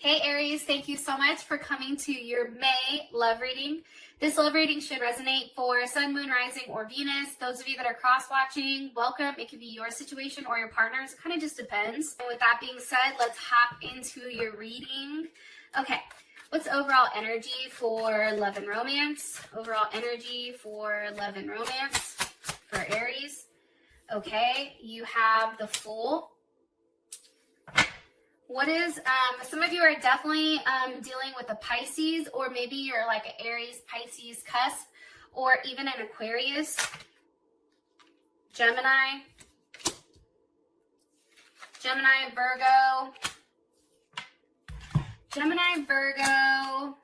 Hey Aries, thank you so much for coming to your May love reading. This love reading should resonate for Sun, Moon, Rising, or Venus. Those of you that are cross-watching, welcome. It could be your situation or your partner's. It kind of just depends. And with that being said, let's hop into your reading. Okay, what's overall energy for love and romance? Overall energy for love and romance for Aries. Okay, you have the Fool. What is, some of you are definitely dealing with a Pisces, or maybe you're like an Aries, Pisces cusp, or even an Aquarius, Gemini, Virgo,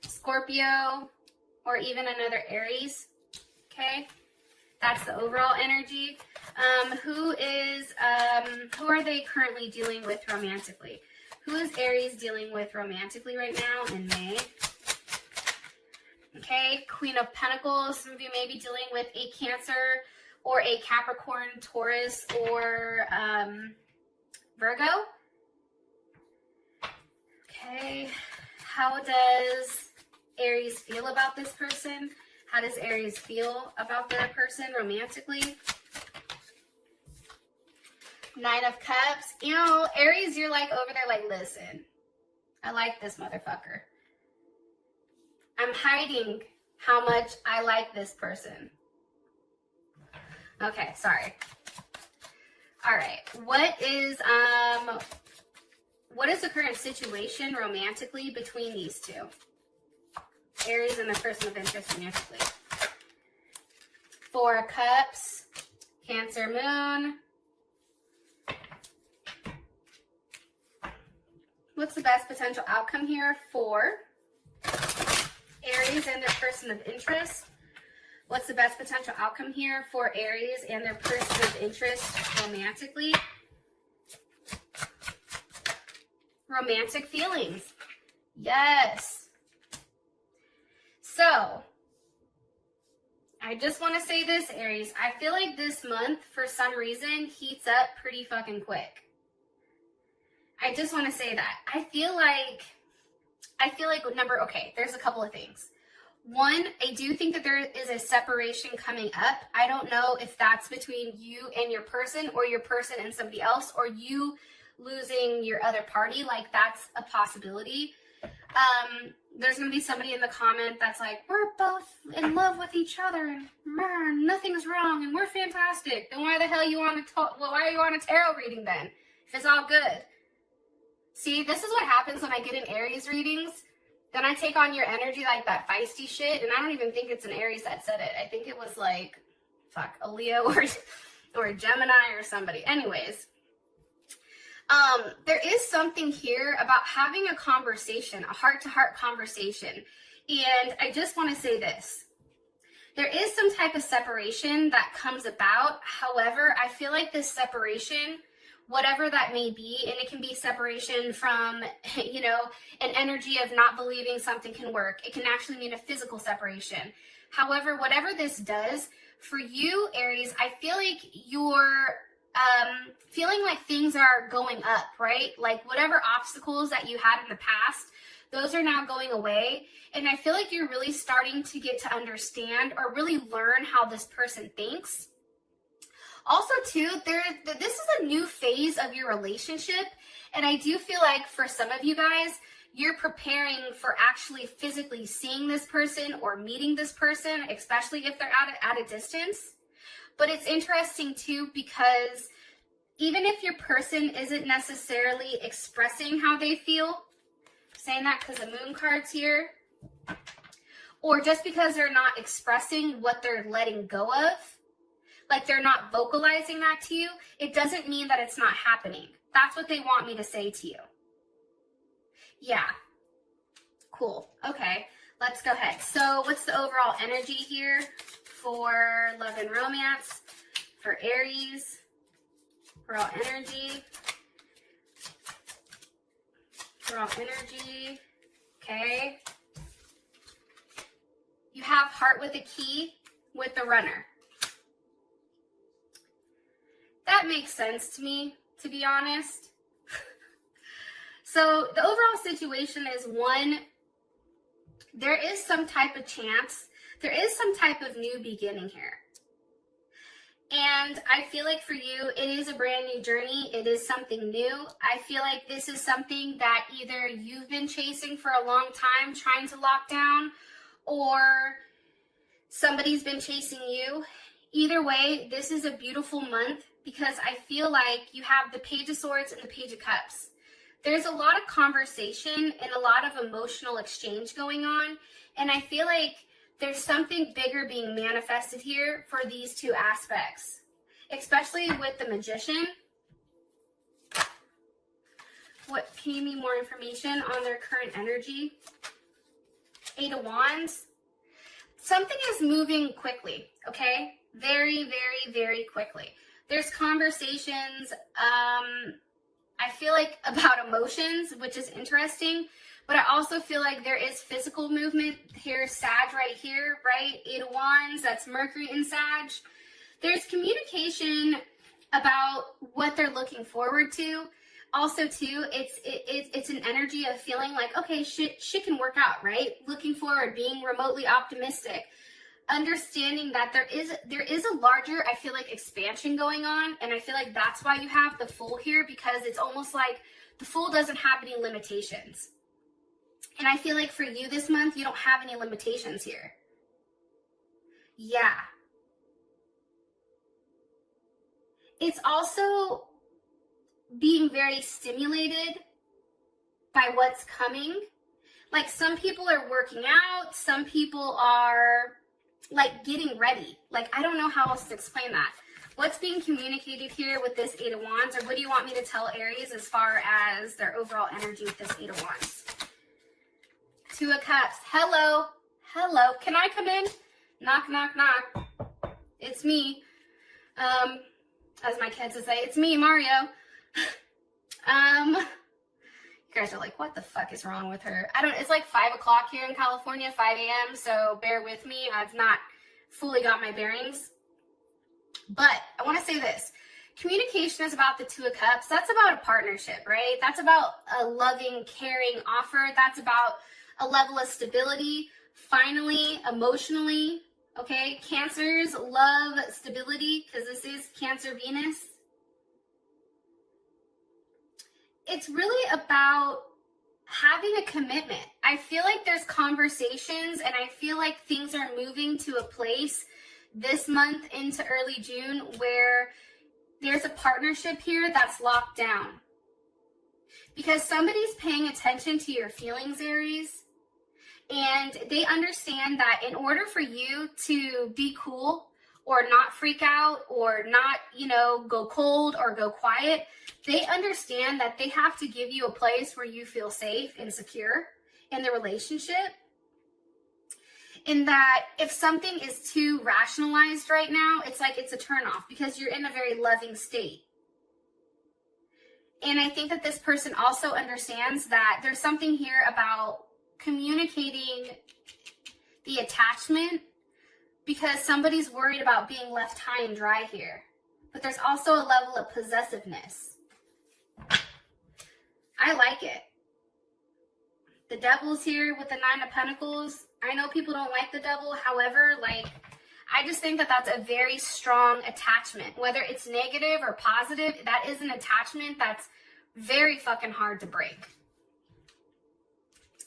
Scorpio, or even another Aries, okay? That's the overall energy. Who are they currently dealing with romantically? Who is Aries dealing with romantically right now in May? Okay, Queen of Pentacles. Some of you may be dealing with a Cancer or a Capricorn, Taurus, or Virgo. Okay, how does Aries feel about this person? How does Aries feel about their person romantically? Nine of Cups. You know, Aries, you're like over there like, listen, I like this motherfucker. I'm hiding how much I like this person. Okay, sorry. All right. What is the current situation romantically between these two? Aries and the person of interest romantically. Four of Cups, Cancer Moon. What's the best potential outcome here for Aries and their person of interest? What's the best potential outcome here for Aries and their person of interest romantically? Romantic feelings. Yes. So, I just want to say this, Aries. I feel like this month, for some reason, heats up pretty fucking quick. I just want to say that. I feel like there's a couple of things. One, I do think that there is a separation coming up. I don't know if that's between you and your person, or your person and somebody else, or you losing your other party. Like, that's a possibility. There's going to be somebody in the comment that's like, we're both in love with each other and nothing's wrong and we're fantastic. Then why the hell why are you on a tarot reading then? If it's all good. See, this is what happens when I get in Aries readings. Then I take on your energy like that feisty shit, and I don't even think it's an Aries that said it. I think it was like, a Leo or a Gemini or somebody. Anyways, there is something here about having a conversation, a heart-to-heart conversation. And I just want to say this. There is some type of separation that comes about. However, I feel like this separation, whatever that may be, and it can be separation from, an energy of not believing something can work. It can actually mean a physical separation. However, whatever this does, for you, Aries, I feel like you're feeling like things are going up, right? Like whatever obstacles that you had in the past, those are now going away. And I feel like you're really starting to get to understand or really learn how this person thinks. Also, too, this is a new phase of your relationship, and I do feel like for some of you guys, you're preparing for actually physically seeing this person or meeting this person, especially if they're at a distance. But it's interesting, too, because even if your person isn't necessarily expressing how they feel, I'm saying that because the moon card's here, or just because they're not expressing what they're letting go of, like they're not vocalizing that to you, it doesn't mean that it's not happening. That's what they want me to say to you. Yeah. Cool. Okay. Let's go ahead. So what's the overall energy here for love and romance for Aries? Overall energy. Okay. You have heart with a key with the runner. That makes sense to me, to be honest. So the overall situation is, one, there is some type of chance, there is some type of new beginning here. And I feel like for you, it is a brand new journey. It is something new. I feel like this is something that either you've been chasing for a long time, trying to lock down, or somebody's been chasing you. Either way, this is a beautiful month because I feel like you have the Page of Swords and the Page of Cups. There's a lot of conversation and a lot of emotional exchange going on. And I feel like there's something bigger being manifested here for these two aspects, especially with the Magician. What, can you give me more information on their current energy? Eight of Wands. Something is moving quickly, okay? Very, very, very quickly. There's conversations, I feel like about emotions, which is interesting. But I also feel like there is physical movement. Here's Sag right here, right? Eight of Wands, that's Mercury in Sag. There's communication about what they're looking forward to. Also, too, it's an energy of feeling like, okay, shit can work out, right? Looking forward, being remotely optimistic. Understanding that there is a larger, I feel like, expansion going on. And I feel like that's why you have the Fool here, because it's almost like the Fool doesn't have any limitations. And I feel like for you this month, you don't have any limitations here. Yeah. It's also being very stimulated by what's coming. Like, some people are working out. Some people are, like, getting ready. Like, I don't know how else to explain that. What's being communicated here with this Eight of Wands? Or what do you want me to tell Aries as far as their overall energy with this Eight of Wands? Two of Cups. Hello. Hello. Can I come in? Knock, knock, knock. It's me. As my kids would say, it's me, Mario. You guys are like, what the fuck is wrong with her? It's like 5 o'clock here in California, 5 a.m. So bear with me. I've not fully got my bearings. But I want to say this. Communication is about the Two of Cups. That's about a partnership, right? That's about a loving, caring offer. That's about a level of stability, finally, emotionally, okay? Cancers love stability because this is Cancer Venus. It's really about having a commitment. I feel like there's conversations, and I feel like things are moving to a place this month into early June where there's a partnership here that's locked down. Because somebody's paying attention to your feelings, Aries. And they understand that in order for you to be cool or not freak out or not, go cold or go quiet, they understand that they have to give you a place where you feel safe and secure in the relationship. In that if something is too rationalized right now, it's like it's a turnoff because you're in a very loving state. And I think that this person also understands that there's something here about communicating the attachment because somebody's worried about being left high and dry here. But there's also a level of possessiveness. I like it. The Devil's here with the Nine of Pentacles. I know people don't like the Devil. However, I just think that that's a very strong attachment. Whether it's negative or positive, that is an attachment that's very fucking hard to break.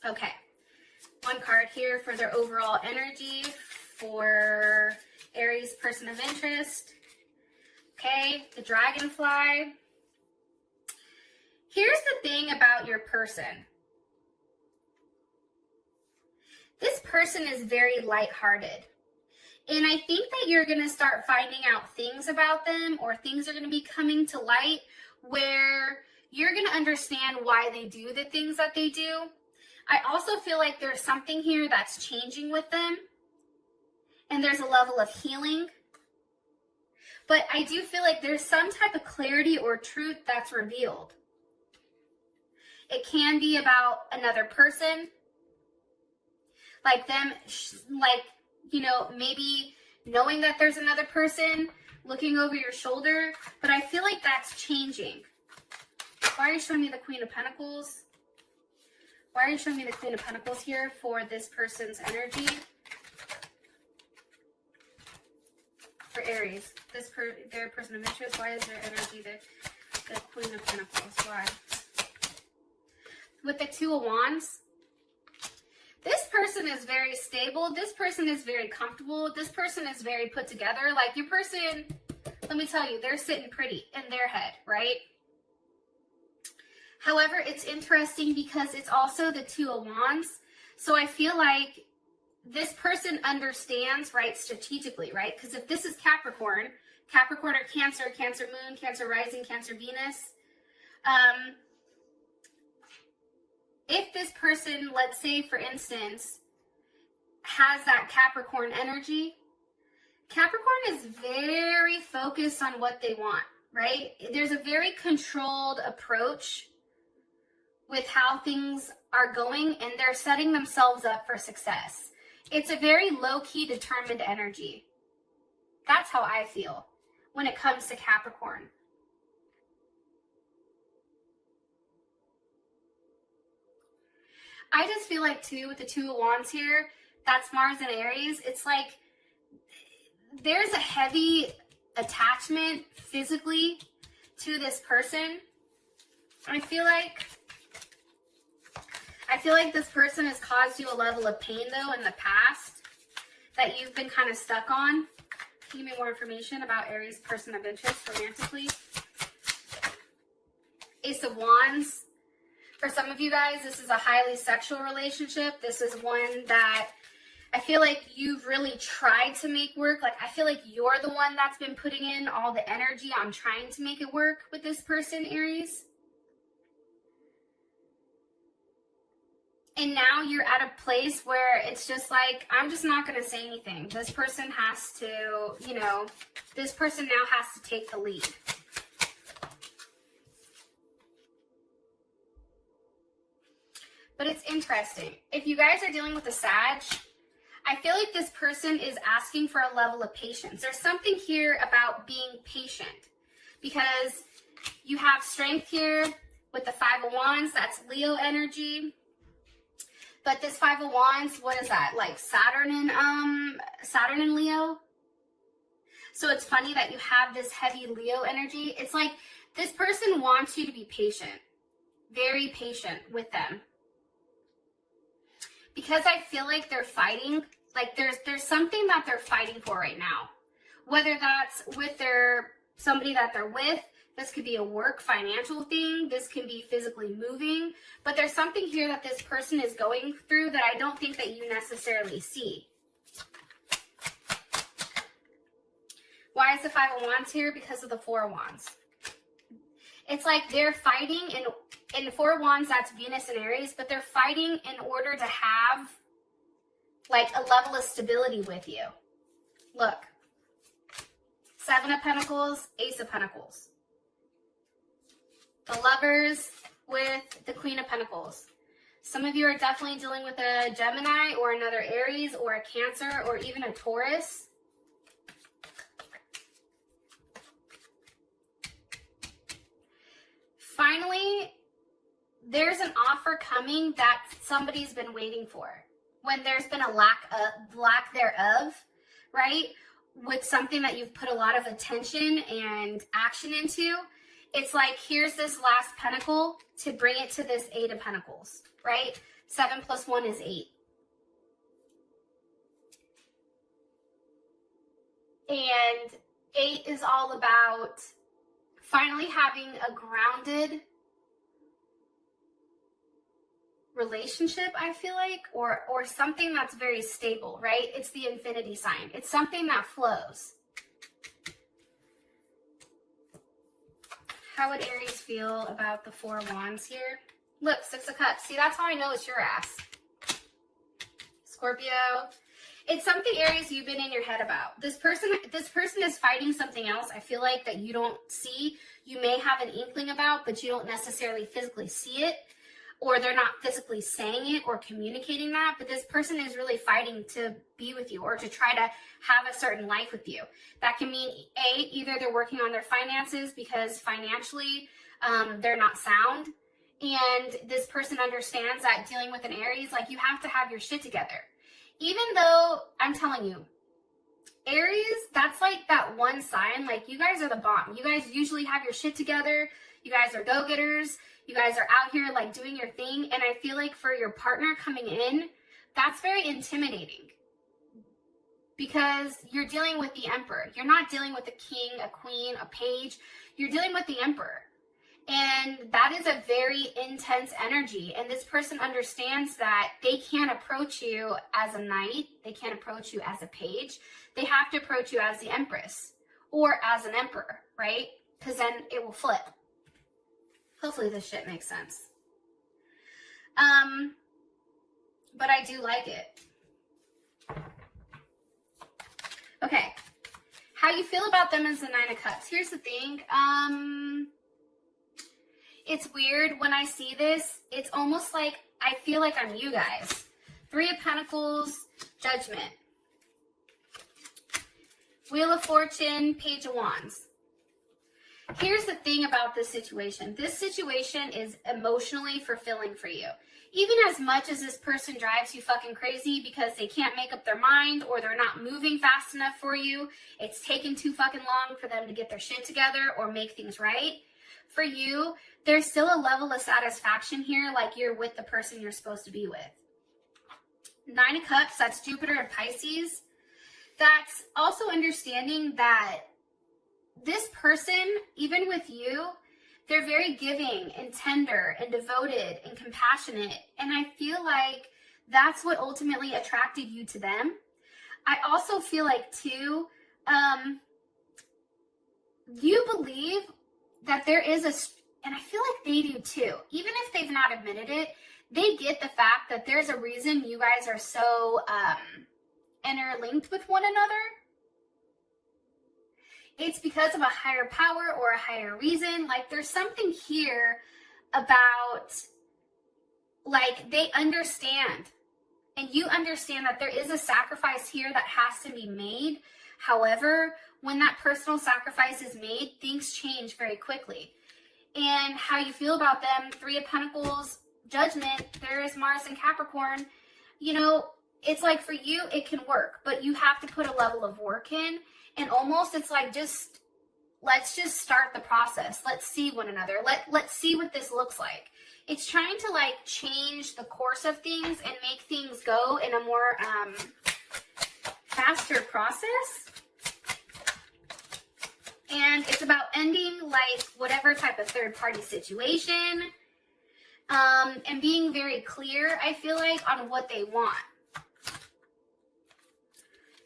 Okay. One card here for their overall energy for Aries person of interest. Okay, the Dragonfly. Here's the thing about your person. This person is very lighthearted. And I think that you're going to start finding out things about them, or things are going to be coming to light where you're going to understand why they do the things that they do. I also feel like there's something here that's changing with them. And there's a level of healing. But I do feel like there's some type of clarity or truth that's revealed. It can be about another person. Like them, maybe knowing that there's another person looking over your shoulder. But I feel like that's changing. Why are you showing me the Queen of Pentacles? Why are you showing me the Queen of Pentacles here for this person's energy? For Aries, their person of interest, why is their energy the Queen of Pentacles? Why? With the Two of Wands, this person is very stable. This person is very comfortable. This person is very put together. Like your person, let me tell you, they're sitting pretty in their head, right? However, it's interesting because it's also the Two of Wands. So I feel like this person understands, right, strategically, right? Because if this is Capricorn or Cancer, Cancer Moon, Cancer Rising, Cancer Venus, if this person, let's say, for instance, has that Capricorn energy, Capricorn is very focused on what they want, right? There's a very controlled approach with how things are going, and they're setting themselves up for success. It's a very low-key, determined energy. That's how I feel when it comes to Capricorn. I just feel like, too, with the Two of Wands here, that's Mars and Aries. It's like there's a heavy attachment physically to this person. I feel like this person has caused you a level of pain, though, in the past that you've been kind of stuck on. Can you give me more information about Aries' person of interest romantically? Ace of Wands. For some of you guys, this is a highly sexual relationship. This is one that I feel like you've really tried to make work. Like, I feel like you're the one that's been putting in all the energy on trying to make it work with this person, Aries. And now you're at a place where it's just like, I'm just not going to say anything. This person has to, this person now has to take the lead. But it's interesting. If you guys are dealing with a Sag, I feel like this person is asking for a level of patience. There's something here about being patient because you have strength here with the Five of Wands. That's Leo energy. But this Five of Wands, what is that? Like Saturn and Leo? So it's funny that you have this heavy Leo energy. It's like this person wants you to be patient. Very patient with them. Because I feel like they're fighting. Like there's something that they're fighting for right now. Whether that's with somebody that they're with. This could be a work, financial thing. This can be physically moving. But there's something here that this person is going through that I don't think that you necessarily see. Why is the Five of Wands here? Because of the Four of Wands. It's like they're fighting, in the Four of Wands, that's Venus and Aries, but they're fighting in order to have like a level of stability with you. Look. Seven of Pentacles, Ace of Pentacles. The Lovers with the Queen of Pentacles. Some of you are definitely dealing with a Gemini or another Aries or a Cancer or even a Taurus. Finally, there's an offer coming that somebody's been waiting for. When there's been a lack thereof, right? With something that you've put a lot of attention and action into. It's like, here's this last pentacle to bring it to this Eight of Pentacles, right? 7 plus 1 is 8. And 8 is all about finally having a grounded relationship, I feel like, or something that's very stable, right? It's the infinity sign. It's something that flows. How would Aries feel about the Four of Wands here? Look, Six of Cups. See, that's how I know it's your ass. Scorpio. It's something, Aries, you've been in your head about. This person is fighting something else, I feel like, that you don't see. You may have an inkling about, but you don't necessarily physically see it. Or they're not physically saying it or communicating that. But this person is really fighting to be with you or to try to have a certain life with you. That can mean, either they're working on their finances because financially they're not sound. and this person understands that dealing with an Aries, like, you have to have your shit together. Even though, I'm telling you, Aries, that's like that one sign, like, you guys are the bomb. You guys usually have your shit together. You guys are go-getters. You guys are out here, like, doing your thing. And I feel like for your partner coming in, that's very intimidating. Because you're dealing with the Emperor. You're not dealing with a king, a queen, a page. You're dealing with the Emperor. And that is a very intense energy. And this person understands that they can't approach you as a knight. They can't approach you as a page. They have to approach you as the Empress or as an Emperor, right? Because then it will flip. Hopefully this shit makes sense. But I do like it. Okay. How you feel about them is the Nine of Cups. Here's the thing. It's weird when I see this. It's almost like I feel like I'm you guys. Three of Pentacles, Judgment. Wheel of Fortune, Page of Wands. Here's the thing about this situation. This situation is emotionally fulfilling for you. Even as much as this person drives you fucking crazy because they can't make up their mind or they're not moving fast enough for you, it's taken too fucking long for them to get their shit together or make things right. For you, there's still a level of satisfaction here, like you're with the person you're supposed to be with. Nine of Cups, that's Jupiter and Pisces. That's also understanding that this person, even with you, they're very giving and tender and devoted and compassionate. And I feel like that's what ultimately attracted you to them. I also feel like, too, you believe that there is and I feel like they do too, even if they've not admitted it, they get the fact that there's a reason you guys are so interlinked with one another. It's because of a higher power or a higher reason. Like, there's something here about, like, they understand. And you understand that there is a sacrifice here that has to be made. However, when that personal sacrifice is made, things change very quickly. And how you feel about them, Three of Pentacles, Judgment, there is Mars and Capricorn. You know, it's like for you, it can work, but you have to put a level of work in. And almost it's like, let's just start the process. Let's see one another. Let's see what this looks like. It's trying to, like, change the course of things and make things go in a more faster process. And it's about ending, like, whatever type of third-party situation. And being very clear, I feel like, on what they want.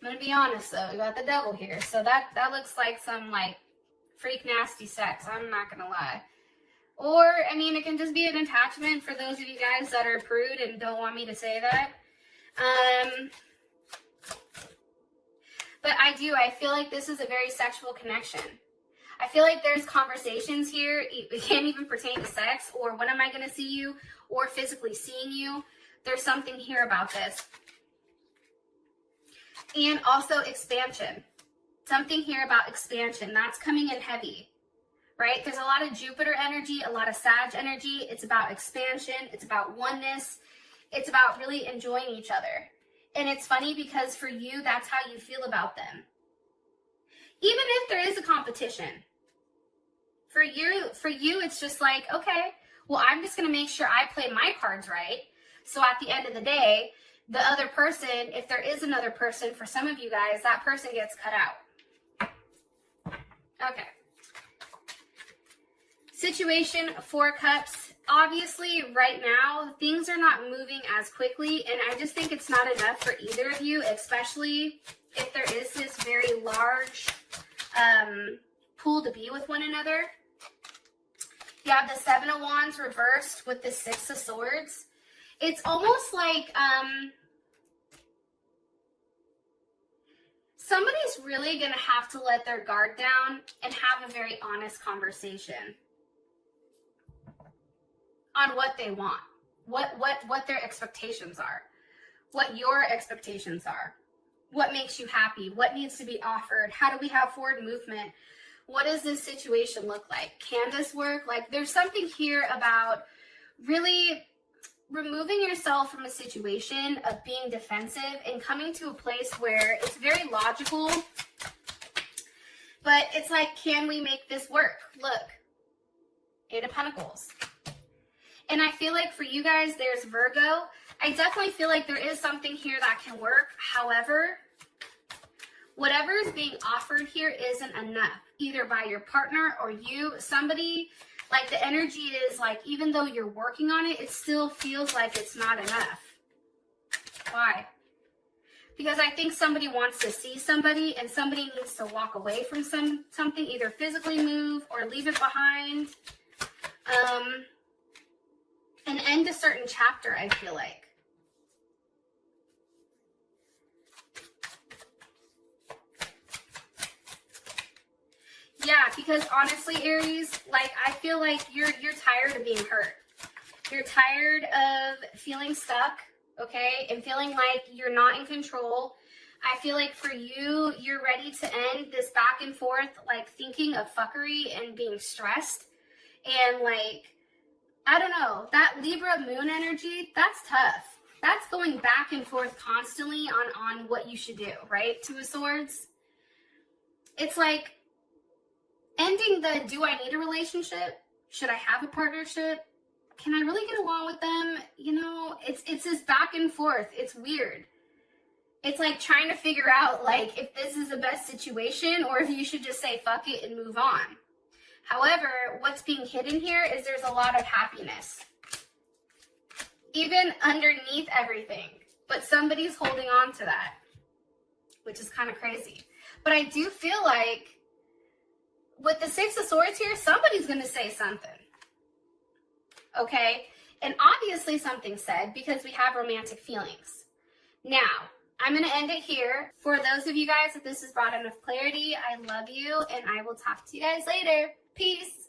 I'm going to be honest, though. We got the devil here. So that looks like some, like, freak nasty sex. I'm not going to lie. Or, I mean, it can just be an attachment for those of you guys that are prude and don't want me to say that. But I feel like this is a very sexual connection. I feel like there's conversations here. It can't even pertain to sex or when am I going to see you or physically seeing you. There's something here about this. And also expansion. Something here about expansion. That's coming in heavy, right? There's a lot of Jupiter energy, a lot of Sag energy. It's about expansion. It's about oneness. It's about really enjoying each other. And it's funny because for you, that's how you feel about them. Even if there is a competition. For you, it's just like, okay, well, I'm just going to make sure I play my cards right. So at the end of the day, the other person, if there is another person, for some of you guys, that person gets cut out. Okay. Situation, Four Cups. Obviously, right now, things are not moving as quickly, and I just think it's not enough for either of you, especially if there is this very large pool to be with one another. You have the Seven of Wands reversed with the Six of Swords. It's almost like somebody's really going to have to let their guard down and have a very honest conversation on what they want, what their expectations are, what your expectations are, what makes you happy, what needs to be offered, how do we have forward movement, what does this situation look like, can this work? Like, there's something here about really removing yourself from a situation of being defensive and coming to a place where it's very logical, but it's like, can we make this work? Look, Eight of Pentacles. And I feel like for you guys, there's Virgo. I definitely feel like there is something here that can work. However, whatever is being offered here isn't enough, either by your partner or you. Somebody, like the energy is like, even though you're working on it, it still feels like it's not enough. Why? Because I think somebody wants to see somebody, and somebody needs to walk away from something, either physically move or leave it behind. And end a certain chapter, I feel like. Yeah, because honestly, Aries, like, I feel like you're tired of being hurt. You're tired of feeling stuck, okay? And feeling like you're not in control. I feel like for you, you're ready to end this back and forth, like thinking of fuckery and being stressed. And like, I don't know, that Libra moon energy, that's tough. That's going back and forth constantly on what you should do, right? Two of Swords. It's like ending the, do I need a relationship? Should I have a partnership? Can I really get along with them? You know, it's this back and forth. It's weird. It's like trying to figure out like if this is the best situation or if you should just say fuck it and move on. However, what's being hidden here is there's a lot of happiness, even underneath everything, but somebody's holding on to that, which is kind of crazy. But I do feel like with the Six of Swords here, somebody's going to say something, okay? And obviously something said, because we have romantic feelings. Now, I'm going to end it here. For those of you guys that this has brought enough clarity, I love you, and I will talk to you guys later. Peace.